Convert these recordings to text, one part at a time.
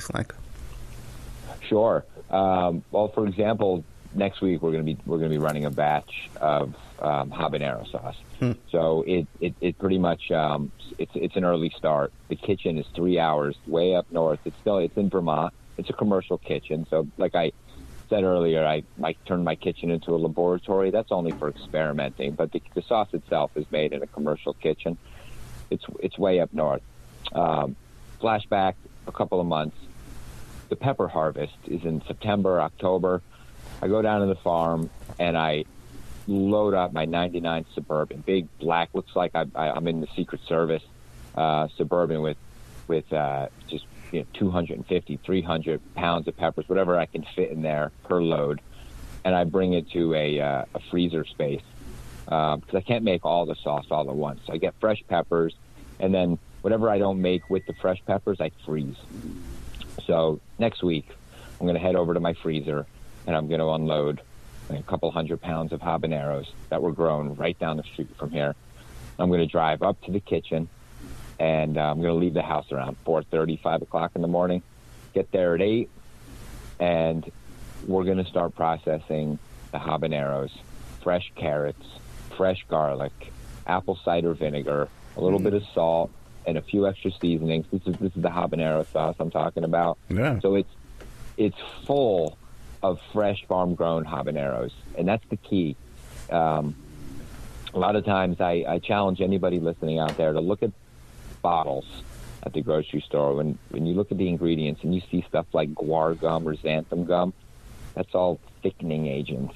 tastes like? Sure. Well, for example, next week we're going to be running a batch of habanero sauce. So it pretty much it's an early start. The kitchen is 3 hours way up north. It's in Vermont. It's a commercial kitchen. So like I said earlier, I turned my kitchen into a laboratory. That's only for experimenting. But the sauce itself is made in a commercial kitchen. It's way up north. Flashback a couple of months. The pepper harvest is in September, October. I go down to the farm and I load up my 99 Suburban, big black, looks like I'm in the Secret Service Suburban with just 250, 300 pounds of peppers, whatever I can fit in there per load. And I bring it to a freezer space because I can't make all the sauce all at once. So I get fresh peppers, and then whatever I don't make with the fresh peppers, I freeze. So next week, I'm going to head over to my freezer, and I'm going to unload a couple 100 pounds of habaneros that were grown right down the street from here. I'm going to drive up to the kitchen, and I'm going to leave the house around 4:30, 5 o'clock in the morning, get there at 8, and we're going to start processing the habaneros, fresh carrots, fresh garlic, apple cider vinegar, a little bit of salt, and a few extra seasonings. This is the habanero sauce I'm talking about. Yeah. So it's full of fresh farm-grown habaneros, and that's the key. A lot of times I challenge anybody listening out there to look at bottles at the grocery store. When you look at the ingredients and you see stuff like guar gum or xanthan gum, that's all thickening agents.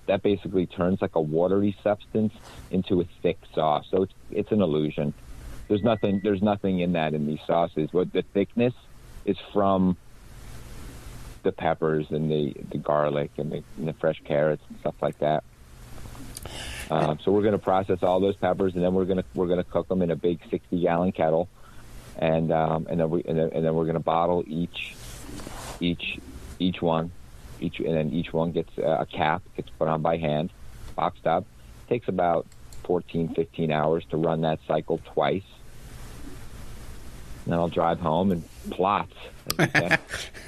That basically turns like a watery substance into a thick sauce. So it's an illusion. There's nothing in that in these sauces. What the thickness is from the peppers and the garlic and the fresh carrots and stuff like that. So we're going to process all those peppers, and then we're going to cook them in a big 60-gallon kettle, and then we're going to bottle each one. And then each one gets a cap, gets put on by hand, boxed up. Takes about 14, 15 hours to run that cycle twice. And then I'll drive home and plot. I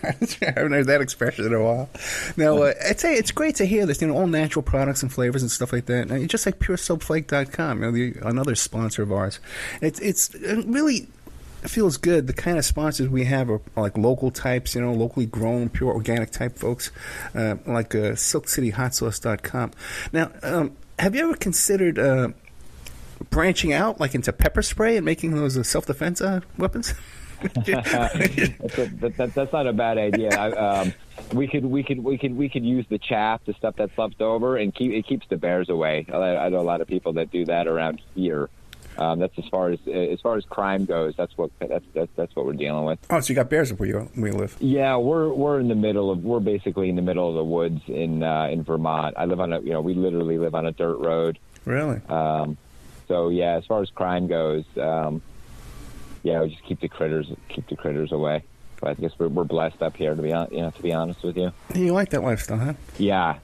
haven't heard that expression in a while. Now, I'd say it's great to hear this, all natural products and flavors and stuff like that. Now, just like PureSoapFlake.com, another sponsor of ours. It really feels good. The kind of sponsors we have are like local types, locally grown, pure organic type folks, like SilkCityHotSauce.com. Now, have you ever considered branching out, like into pepper spray and making those self-defense weapons? That's not a bad idea. We could use the chaff, the stuff that's left over, and it keeps the bears away. I know a lot of people that do that around here. That's as far as crime goes. That's what we're dealing with. Oh, so you got bears where you live? Yeah, we're basically in the middle of the woods in Vermont. I live on we literally live on a dirt road. Really? So yeah, as far as crime goes, we just keep the critters away. But I guess we're blessed up here to be honest with you. You like that lifestyle, huh? Yeah.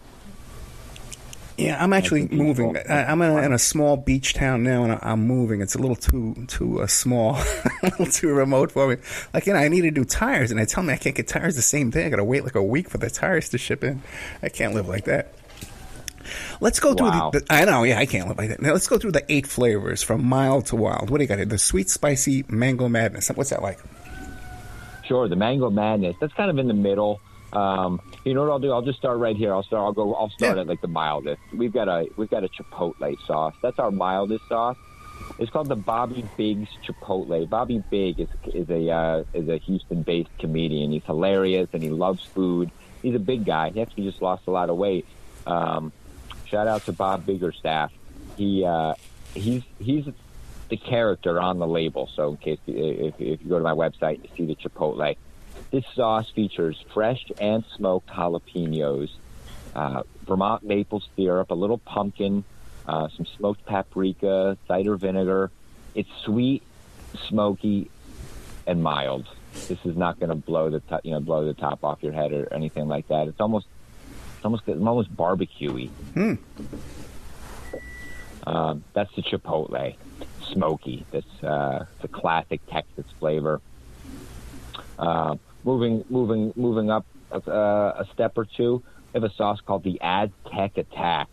Yeah, I'm actually moving. I'm in a small beach town now, and I'm moving. It's a little too small, a little too remote for me. Like, I need to do tires, and they tell me I can't get tires the same day. I got to wait like a week for the tires to ship in. I can't live like that. Let's go through I know, yeah, I can't live like that. Now, let's go through the 8 flavors from mild to wild. What do you got here? The sweet, spicy Mango Madness. What's that like? Sure, the Mango Madness. That's kind of in the middle. You know what I'll do? I'll just start right here. I'll start at like the mildest. We've got a Chipotle sauce. That's our mildest sauce. It's called the Bobby Biggs Chipotle. Bobby Big is a Houston-based comedian. He's hilarious and he loves food. He's a big guy. He actually just lost a lot of weight. Shout out to Bob Biggerstaff. He's the character on the label. So in case if you go to my website and you see the Chipotle. This sauce features fresh and smoked jalapenos, Vermont maple syrup, a little pumpkin, some smoked paprika, cider vinegar. It's sweet, smoky, and mild. This is not going to blow the top off your head or anything like that. It's almost barbecue-y. That's the Chipotle, smoky. That's the classic Texas flavor. Moving up a step or two, we have a sauce called the Aztec Attack.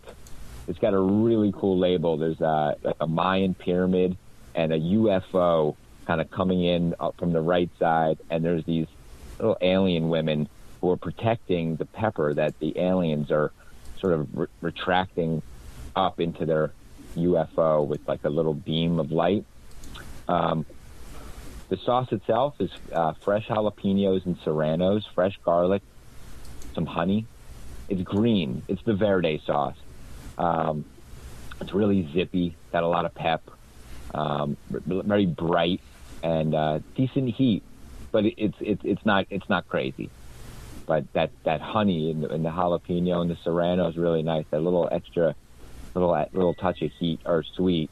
It's got a really cool label. There's like a Mayan pyramid and a UFO kind of coming in up from the right side, and there's these little alien women who are protecting the pepper that the aliens are sort of retracting up into their UFO with like a little beam of light. The sauce itself is fresh jalapenos and serranos, fresh garlic, some honey. It's green. It's the Verde sauce. It's really zippy, got a lot of pep, very bright, and decent heat. But it's not crazy. But that honey and the jalapeno and the serrano is really nice. That little extra, little touch of heat or sweet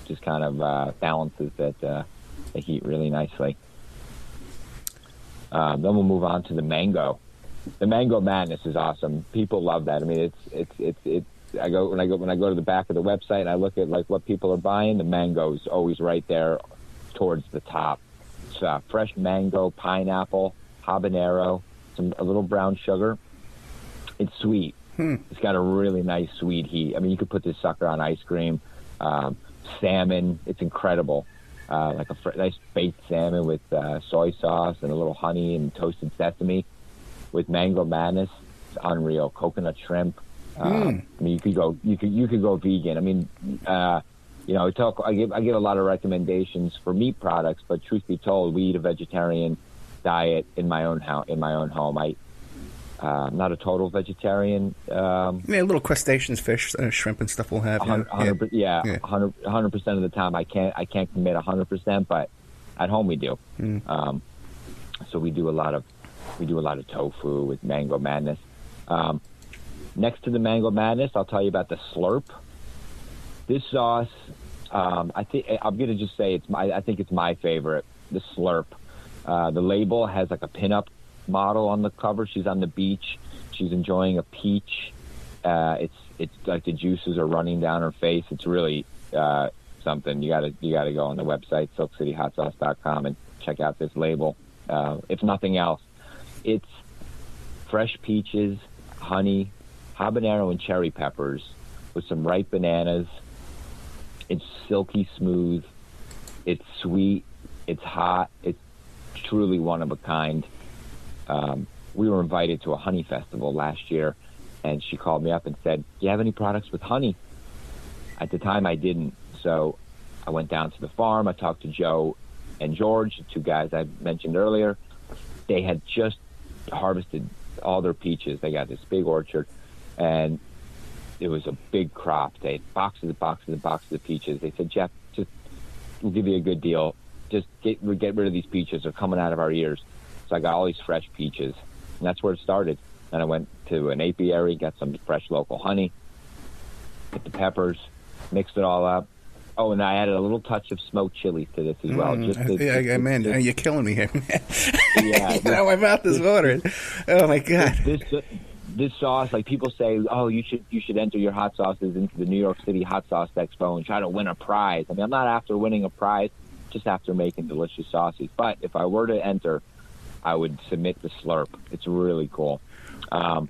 just kind of balances the heat really nicely. Then we'll move on to the mango. The Mango Madness is awesome. People love that. I mean, it's. When I go to the back of the website and I look at like what people are buying, the mango is always right there towards the top. It's fresh mango, pineapple, habanero, a little brown sugar. It's sweet. It's got a really nice sweet heat. I mean, you could put this sucker on ice cream, salmon. It's incredible. Like a nice baked salmon with soy sauce and a little honey and toasted sesame with Mango Madness. It's unreal. Coconut shrimp. I mean, you could go vegan. I mean, I give a lot of recommendations for meat products, but truth be told, we eat a vegetarian diet in my own home. I'm not a total vegetarian. Little crustaceans, fish, shrimp, and stuff we'll have. 100% of the time I can't commit 100%, but at home we do. So we do a lot of tofu with Mango Madness. Next to the Mango Madness, I'll tell you about the Slurp. This sauce, I think I'm gonna just say I think it's my favorite. The Slurp. The label has like a pinup model on the cover. She's on the beach. She's enjoying a peach. It's like the juices are running down her face. It's really something. You gotta go on the website silkcityhotsauce.com and check out this label. If nothing else, it's fresh peaches, honey, habanero and cherry peppers with some ripe bananas. It's silky smooth. It's sweet. It's hot. It's truly one of a kind. We were invited to a honey festival last year, and she called me up and said, "Do you have any products with honey?" At the time, I didn't. So I went down to the farm. I talked to Joe and George, the two guys I mentioned earlier. They had just harvested all their peaches. They got this big orchard, and it was a big crop. They had boxes of peaches. They said, "Jeff, we'll give you a good deal. Just get rid of these peaches. They're coming out of our ears." So I got all these fresh peaches, and that's where it started. Then I went to an apiary, got some fresh local honey, put the peppers, mixed it all up. Oh, and I added a little touch of smoked chilies to this as well. Man, you're killing me here, man. Yeah. My mouth is watering. Oh, my God. This sauce, like people say, oh, you should enter your hot sauces into the New York City Hot Sauce Expo and try to win a prize. I mean, I'm not after winning a prize, just after making delicious sauces. But if I were to enter, I would submit the Slurp. It's really cool. Our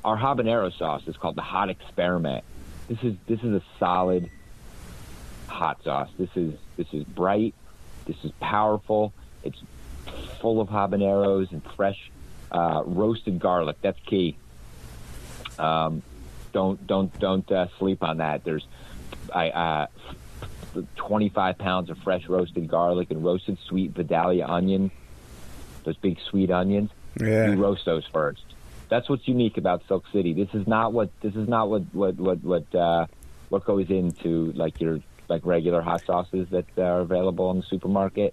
habanero sauce is called the Hot Experiment. This is a solid hot sauce. This is bright. This is powerful. It's full of habaneros and fresh roasted garlic. That's key. Don't sleep on that. There's 25 pounds of fresh roasted garlic and roasted sweet Vidalia onion. Those big sweet onions. Yeah. You roast those first. That's what's unique about Silk City. This is not what goes into like regular hot sauces that are available in the supermarket.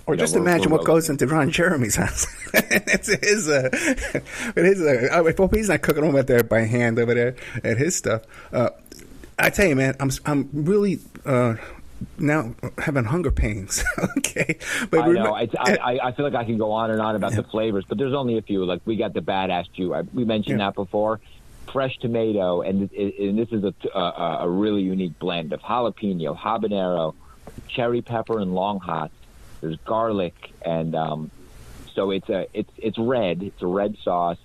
Or just imagine what goes into Ron Jeremy's house. It's I hope he's not cooking them there by hand over there at his stuff. I tell you, man, I'm really now having hunger pains. Okay, but I know. I feel like I can go on and on about the flavors, but there's only a few. Like we got the Badass Jew. We mentioned that before. Fresh tomato, and this is a really unique blend of jalapeno, habanero, cherry pepper, and long hot. There's garlic and So it's red. It's a red sauce.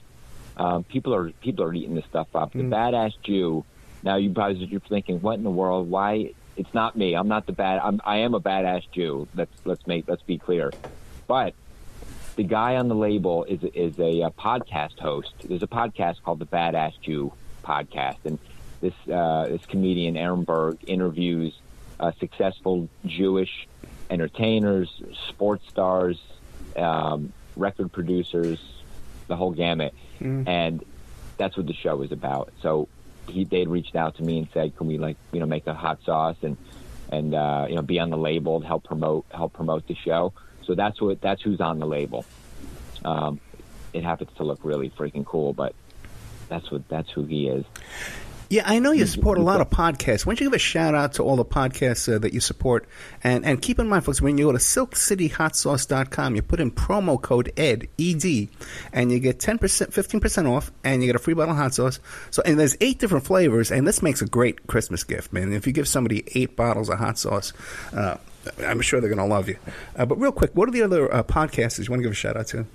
People are eating this stuff up. The Badass Jew. Now you're thinking, what in the world? Why? It's not me. I'm not I am a badass Jew. Let's be clear. But the guy on the label is a podcast host. There's a podcast called the Badass Jew podcast, and this comedian Aaron Berg interviews successful Jewish entertainers, sports stars, record producers, the whole gamut, and that's what the show is about. So they'd reached out to me and said, "Can we make a hot sauce and be on the label to help promote the show?" So that's who's on the label. It happens to look really freaking cool, but that's who he is. Yeah, I know you support a lot of podcasts. Why don't you give a shout-out to all the podcasts that you support? And keep in mind, folks, when you go to silkcityhotsauce.com, you put in promo code ED, E-D, and you get 15% off, and you get a free bottle of hot sauce. And there's 8 different flavors, and this makes a great Christmas gift, man. If you give somebody 8 bottles of hot sauce, I'm sure they're going to love you. But real quick, what are the other podcasts you want to give a shout-out to?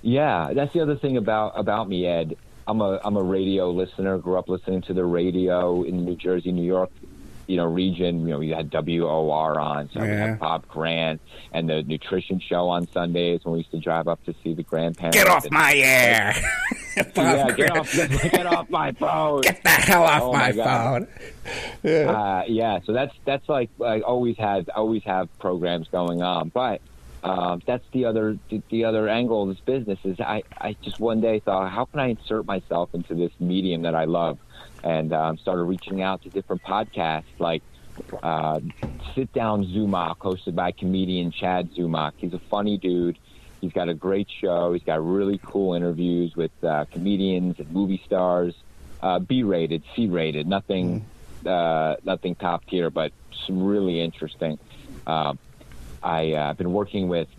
Yeah, that's the other thing about me, Ed. I'm a radio listener. Grew up listening to the radio in the New Jersey, New York, region. You had WOR on, so we had Bob Grant, and the nutrition show on Sundays when we used to drive up to see the grandparents. Get off my air! Get off my phone! Get the hell off my phone! So that's like I always have programs going on, but. That's the other angle of this business is I just one day thought, how can I insert myself into this medium that I love, and started reaching out to different podcasts like Sit Down Zumach, hosted by comedian Chad Zumach. He's a funny dude. He's got a great show. He's got really cool interviews with comedians and movie stars. B-rated, C-rated, nothing top tier, but some really interesting. I've been working with,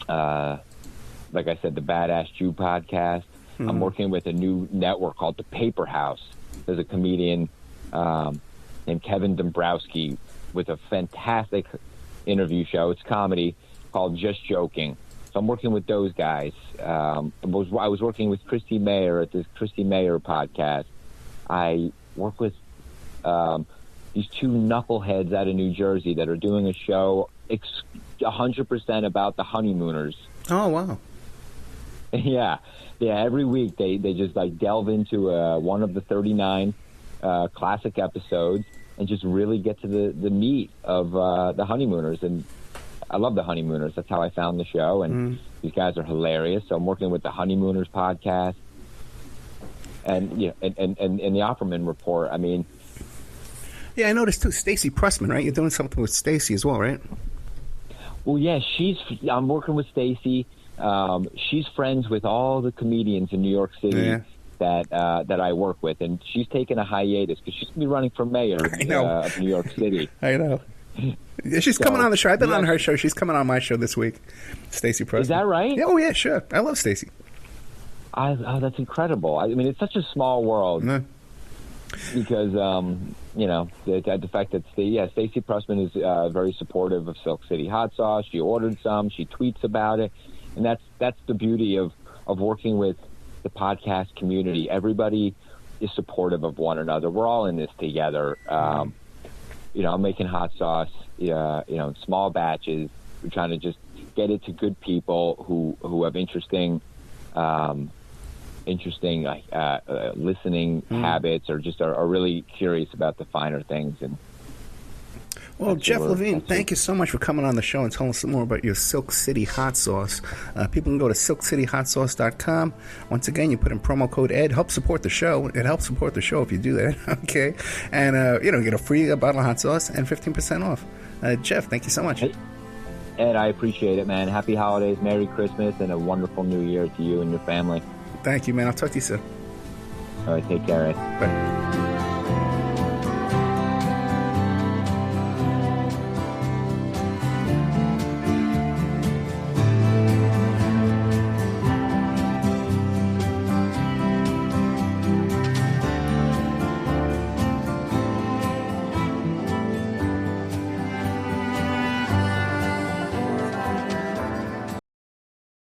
like I said, the Badass Jew podcast. I'm working with a new network called The Paper House. There's a comedian named Kevin Dombrowski with a fantastic interview show. It's comedy called Just Joking. So I'm working with those guys. I was working with Christy Mayer at this Christy Mayer podcast. I work with these 2 knuckleheads out of New Jersey that are doing a show 100% about the honeymooners. Oh, wow. Yeah. Every week they just delve into one of the 39 classic episodes and just really get to the meat of the honeymooners. And I love the honeymooners. That's how I found the show. And these guys are hilarious. So I'm working with the Honeymooners podcast and the Offerman Report. I mean. Yeah, I noticed too. Stacey Pressman, right? You're doing something with Stacey as well, right? Well, yeah, I'm working with Stacey. She's friends with all the comedians in New York City that I work with, and she's taking a hiatus because she's going to be running for mayor of New York City. I know. She's coming on the show. I've been on her show. She's coming on my show this week. Stacey Pressman. Is that right? Yeah, oh, yeah, sure. I love Stacey. That's incredible. I mean, it's such a small world. Because the fact that Stacey Pressman is very supportive of Silk City Hot Sauce. She ordered some. She tweets about it, and that's the beauty of working with the podcast community. Everybody is supportive of one another. We're all in this together. I'm making hot sauce, in small batches. We're trying to just get it to good people who have interesting listening habits, or just are really curious about the finer things. And well, Jeff Levine, thank you so much for coming on the show and telling us some more about your Silk City hot sauce. People can go to silkcityhotsauce.com. Once again, you put in promo code ED. Help support the show. It helps support the show if you do that. Okay, and get a free bottle of hot sauce and 15% off. Jeff, thank you so much. Ed, I appreciate it, man. Happy holidays, Merry Christmas, and a wonderful New Year to you and your family. Thank you, man. I'll talk to you soon. All right, take care, Ed. Bye.